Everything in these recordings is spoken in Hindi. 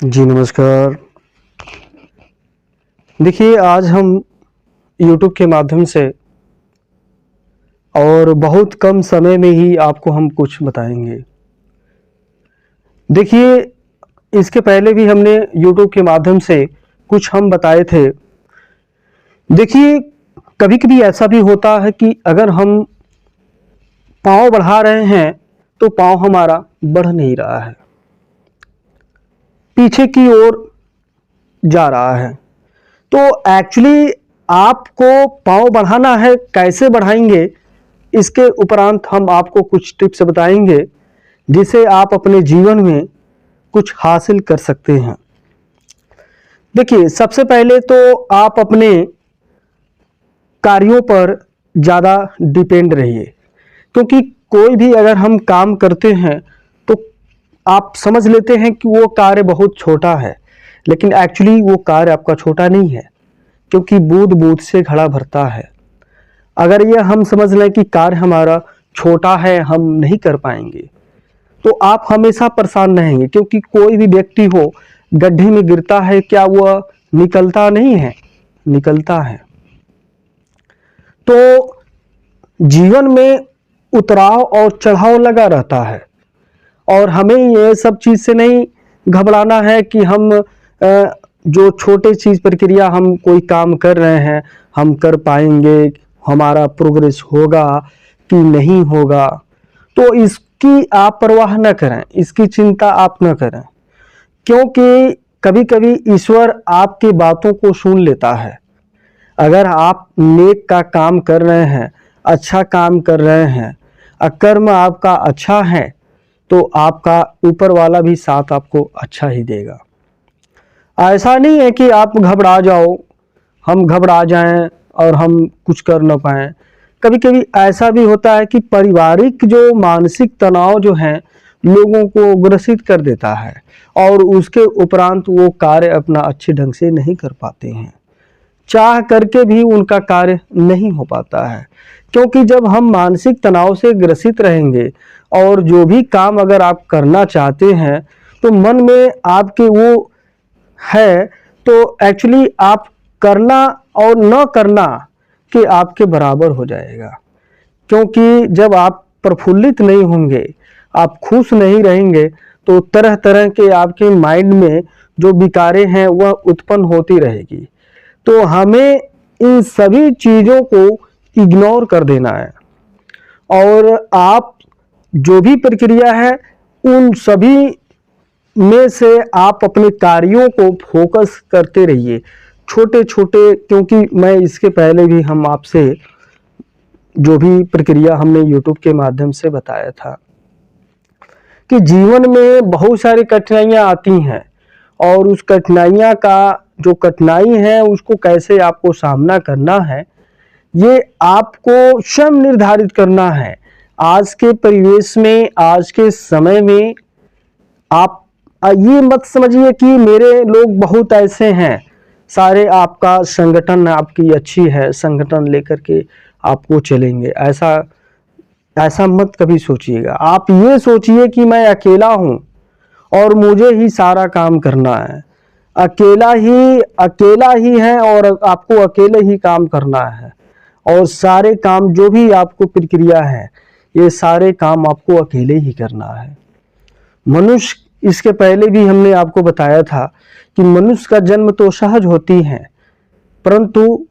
जी नमस्कार। देखिए आज हम YouTube के माध्यम से और बहुत कम समय में ही आपको हम कुछ बताएँगे। देखिए इसके पहले भी हमने YouTube के माध्यम से कुछ हम बताए थे। देखिए कभी-कभी ऐसा भी होता है कि अगर हम पाँव बढ़ा रहे हैं तो पाँव हमारा बढ़ नहीं रहा है, पीछे की ओर जा रहा है। तो एक्चुअली आपको पाँव बढ़ाना है, कैसे बढ़ाएंगे इसके उपरांत हम आपको कुछ टिप्स बताएंगे जिसे आप अपने जीवन में कुछ हासिल कर सकते हैं। देखिए सबसे पहले तो आप अपने कार्यों पर ज़्यादा डिपेंड रहिए, क्योंकि कोई भी अगर हम काम करते हैं तो आप समझ लेते हैं कि वो कार्य बहुत छोटा है, लेकिन एक्चुअली वो कार्य आपका छोटा नहीं है, क्योंकि बूंद बूंद से घड़ा भरता है। अगर ये हम समझ लें कि कार्य हमारा छोटा है, हम नहीं कर पाएंगे, तो आप हमेशा परेशान रहेंगे, क्योंकि कोई भी व्यक्ति हो गड्ढे में गिरता है, क्या वह निकलता नहीं है? निकलता है। तो जीवन में उतराव और चढ़ाव लगा रहता है और हमें ये सब चीज़ से नहीं घबराना है कि हम जो छोटे चीज़ प्रक्रिया हम कोई काम कर रहे हैं हम कर पाएंगे, हमारा प्रोग्रेस होगा कि नहीं होगा। तो इसकी आप परवाह न करें, इसकी चिंता आप न करें, क्योंकि कभी कभी ईश्वर आपकी बातों को सुन लेता है। अगर आप नेक का काम कर रहे हैं, अच्छा काम कर रहे हैं, कर्म आपका अच्छा है, तो आपका ऊपर वाला भी साथ आपको अच्छा ही देगा। ऐसा नहीं है कि आप घबरा जाओ, हम घबरा जाएं और हम कुछ कर न पाएं। कभी कभी ऐसा भी होता है कि पारिवारिक जो मानसिक तनाव जो है लोगों को ग्रसित कर देता है और उसके उपरांत वो कार्य अपना अच्छे ढंग से नहीं कर पाते हैं, चाह करके भी उनका कार्य नहीं हो पाता है। क्योंकि जब हम मानसिक तनाव से ग्रसित रहेंगे और जो भी काम अगर आप करना चाहते हैं तो मन में आपके वो है, तो एक्चुअली आप करना और न करना के आपके बराबर हो जाएगा। क्योंकि जब आप प्रफुल्लित नहीं होंगे, आप खुश नहीं रहेंगे, तो तरह तरह के आपके माइंड में जो विकारें हैं वह उत्पन्न होती रहेगी। तो हमें इन सभी चीज़ों को इग्नोर कर देना है और आप जो भी प्रक्रिया है उन सभी में से आप अपने कार्यों को फोकस करते रहिए, छोटे छोटे। क्योंकि मैं इसके पहले भी हम आपसे जो भी प्रक्रिया हमने YouTube के माध्यम से बताया था कि जीवन में बहुत सारी कठिनाइयाँ आती हैं और उस कठिनाइयाँ का जो कठिनाई है उसको कैसे आपको सामना करना है ये आपको स्वयं निर्धारित करना है। आज के परिवेश में, आज के समय में आप ये मत समझिए कि मेरे लोग बहुत ऐसे हैं, सारे आपका संगठन आपकी अच्छी है, संगठन लेकर के आपको चलेंगे, ऐसा मत कभी सोचिएगा। आप ये सोचिए कि मैं अकेला हूँ और मुझे ही सारा काम करना है, अकेला ही है और आपको अकेले ही काम करना है और सारे काम जो भी आपको प्रक्रिया है ये सारे काम आपको अकेले ही करना है। मनुष्य, इसके पहले भी हमने आपको बताया था कि मनुष्य का जन्म तो सहज होती है, परंतु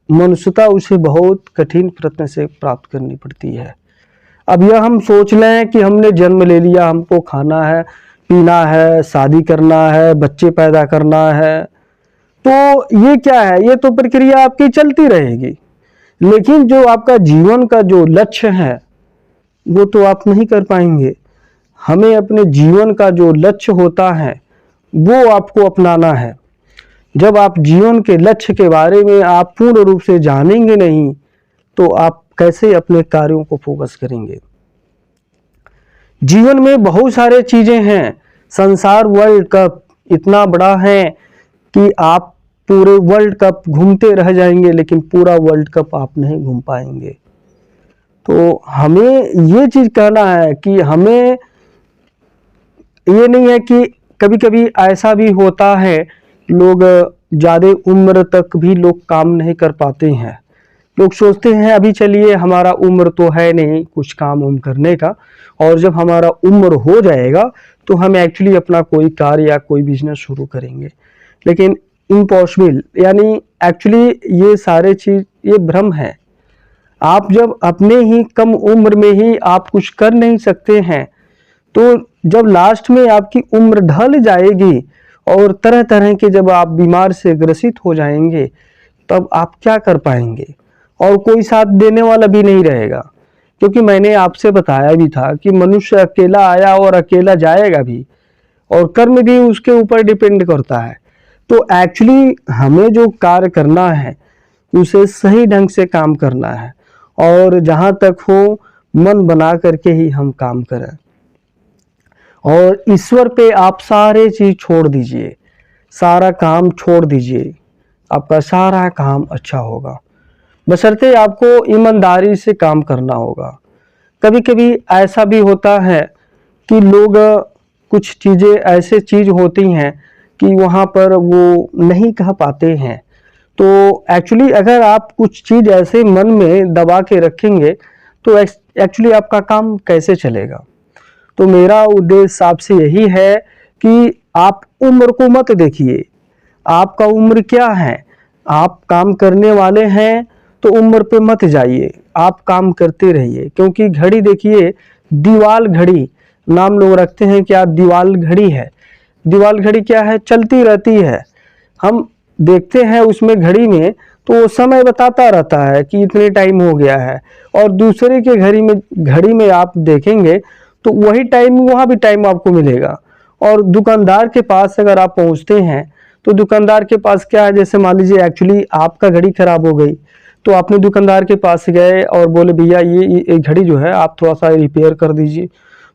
मनुष्यता उसे बहुत कठिन प्रयत्न से प्राप्त करनी पड़ती है। अब यह हम सोच लें कि हमने जन्म ले लिया, हमको खाना है, पीना है, शादी करना है, बच्चे पैदा करना है, तो ये क्या है, ये तो प्रक्रिया आपकी चलती रहेगी, लेकिन जो आपका जीवन का जो लक्ष्य है वो तो आप नहीं कर पाएंगे। हमें अपने जीवन का जो लक्ष्य होता है वो आपको अपनाना है। जब आप जीवन के लक्ष्य के बारे में आप पूर्ण रूप से जानेंगे नहीं तो आप कैसे अपने कार्यों को फोकस करेंगे। जीवन में बहुत सारे चीजें हैं, संसार वर्ल्ड कप इतना बड़ा है कि आप पूरे वर्ल्ड कप घूमते रह जाएंगे लेकिन पूरा वर्ल्ड कप आप नहीं घूम पाएंगे। तो हमें ये चीज कहना है कि हमें ये नहीं है कि कभी कभी ऐसा भी होता है, लोग ज़्यादा उम्र तक भी लोग काम नहीं कर पाते हैं। लोग सोचते हैं अभी चलिए हमारा उम्र तो है नहीं कुछ काम उम करने का, और जब हमारा उम्र हो जाएगा तो हम एक्चुअली अपना कोई कार्य या कोई बिजनेस शुरू करेंगे। लेकिन इम्पॉसिबल, यानी एक्चुअली ये सारे चीज़ ये भ्रम है। आप जब अपने ही कम उम्र में ही आप कुछ कर नहीं सकते हैं, तो जब लास्ट में आपकी उम्र ढल जाएगी और तरह तरह के जब आप बीमार से ग्रसित हो जाएंगे, तब आप क्या कर पाएंगे, और कोई साथ देने वाला भी नहीं रहेगा। क्योंकि मैंने आपसे बताया भी था कि मनुष्य अकेला आया और अकेला जाएगा भी, और कर्म भी उसके ऊपर डिपेंड करता है। तो एक्चुअली हमें जो कार्य करना है उसे सही ढंग से काम करना है, और जहाँ तक हो मन बना करके ही हम काम करें, और ईश्वर पे आप सारे चीज छोड़ दीजिए, सारा काम छोड़ दीजिए, आपका सारा काम अच्छा होगा। बशर्ते आपको ईमानदारी से काम करना होगा। कभी कभी ऐसा भी होता है कि लोग कुछ चीज़ें ऐसे चीज होती हैं कि वहाँ पर वो नहीं कह पाते हैं। तो एक्चुअली अगर आप कुछ चीज़ ऐसे मन में दबा के रखेंगे तो एक्चुअली आपका काम कैसे चलेगा। तो मेरा उद्देश्य आपसे यही है कि आप उम्र को मत देखिए, आपका उम्र क्या है। आप काम करने वाले हैं तो उम्र पे मत जाइए, आप काम करते रहिए। क्योंकि घड़ी देखिए, दीवाल घड़ी नाम लोग रखते हैं कि आप दीवाल घड़ी है। दीवाल घड़ी क्या है, चलती रहती है। हम देखते हैं उसमें घड़ी में तो वो समय बताता रहता है कि इतने टाइम हो गया है, और दूसरे के घड़ी में आप देखेंगे तो वही टाइम, वहाँ भी टाइम आपको मिलेगा। और दुकानदार के पास अगर आप पहुँचते हैं तो दुकानदार के पास क्या है, जैसे मान लीजिए एक्चुअली आपका घड़ी खराब हो गई, तो आपने दुकानदार के पास गए और बोले भैया ये घड़ी जो है आप थोड़ा सा रिपेयर कर दीजिए,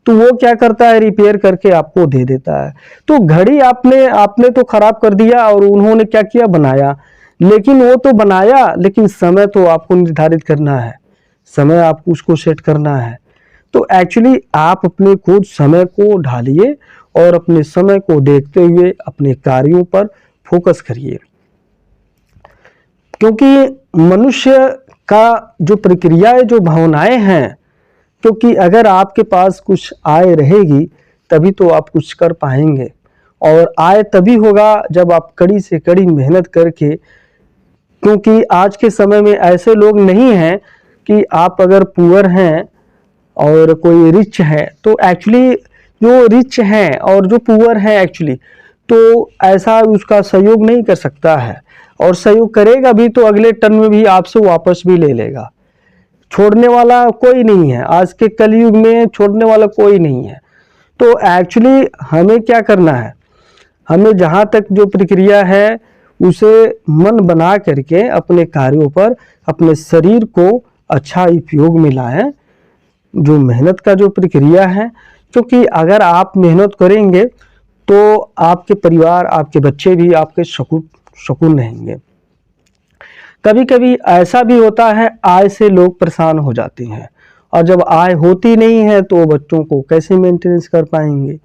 तो वो क्या करता है, रिपेयर करके आपको दे देता है। तो घड़ी आपने तो खराब कर दिया, और उन्होंने क्या किया, बनाया। लेकिन वो तो बनाया, लेकिन समय तो आपको निर्धारित करना है, समय आपको उसको सेट करना है। तो एक्चुअली आप अपने खुद समय को ढालिए और अपने समय को देखते हुए अपने कार्यों पर फोकस करिए। क्योंकि मनुष्य का जो प्रक्रिया है, जो भावनाएं हैं, क्योंकि अगर आपके पास कुछ आय रहेगी तभी तो आप कुछ कर पाएंगे, और आय तभी होगा जब आप कड़ी से कड़ी मेहनत करके। क्योंकि आज के समय में ऐसे लोग नहीं हैं कि आप अगर पुअर हैं और कोई रिच है, तो एक्चुअली जो रिच हैं और जो पुअर हैं एक्चुअली, तो ऐसा उसका सहयोग नहीं कर सकता है, और सहयोग करेगा भी तो अगले टर्म में भी आपसे वापस भी ले लेगा। छोड़ने वाला कोई नहीं है, आज के कलयुग में छोड़ने वाला कोई नहीं है। तो एक्चुअली हमें क्या करना है, हमें जहाँ तक जो प्रक्रिया है उसे मन बना करके अपने कार्यों पर अपने शरीर को अच्छा उपयोग में लाएं, जो मेहनत का जो प्रक्रिया है। क्योंकि अगर आप मेहनत करेंगे तो आपके परिवार, आपके बच्चे भी आपके सुकून रहेंगे। कभी कभी ऐसा भी होता है, आय से लोग परेशान हो जाते हैं, और जब आय होती नहीं है तो बच्चों को कैसे मेंटेनेंस कर पाएंगे।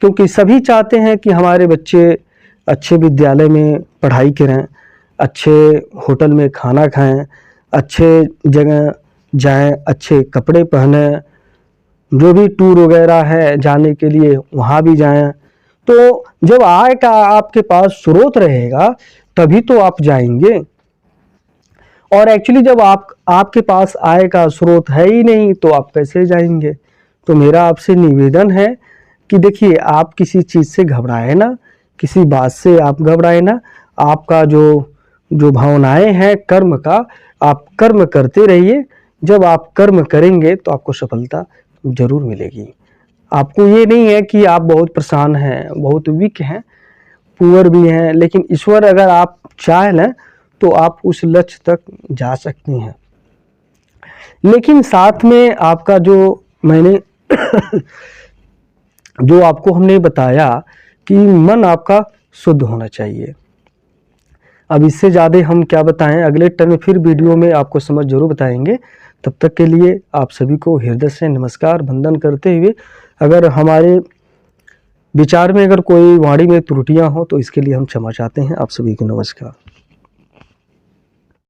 क्योंकि सभी चाहते हैं कि हमारे बच्चे अच्छे विद्यालय में पढ़ाई करें, अच्छे होटल में खाना खाएं, अच्छे जगह जाएं, अच्छे कपड़े पहने, जो भी टूर वगैरह है जाने के लिए वहाँ भी जाएं। तो जब आय का आपके पास स्रोत रहेगा तभी तो आप जाएंगे, और एक्चुअली जब आपके पास आय का स्रोत है ही नहीं तो आप कैसे जाएंगे। तो मेरा आपसे निवेदन है कि देखिए, आप किसी चीज़ से घबराए ना, किसी बात से आप घबराए ना। आपका जो भावनाएं हैं कर्म का, आप कर्म करते रहिए। जब आप कर्म करेंगे तो आपको सफलता जरूर मिलेगी। आपको ये नहीं है कि आप बहुत परेशान हैं, बहुत वीक हैं, पुअर भी हैं, लेकिन ईश्वर अगर आप चाह लें तो आप उस लक्ष्य तक जा सकते हैं। लेकिन साथ में आपका जो मैंने जो आपको हमने बताया कि मन आपका शुद्ध होना चाहिए। अब इससे ज़्यादा हम क्या बताएं, अगले टर्म में फिर वीडियो में आपको समझ जरूर बताएंगे। तब तक के लिए आप सभी को हृदय से नमस्कार वंदन करते हुए, अगर हमारे विचार में अगर कोई वाणी में त्रुटियां हो तो इसके लिए हम क्षमा चाहते हैं। आप सभी को नमस्कार।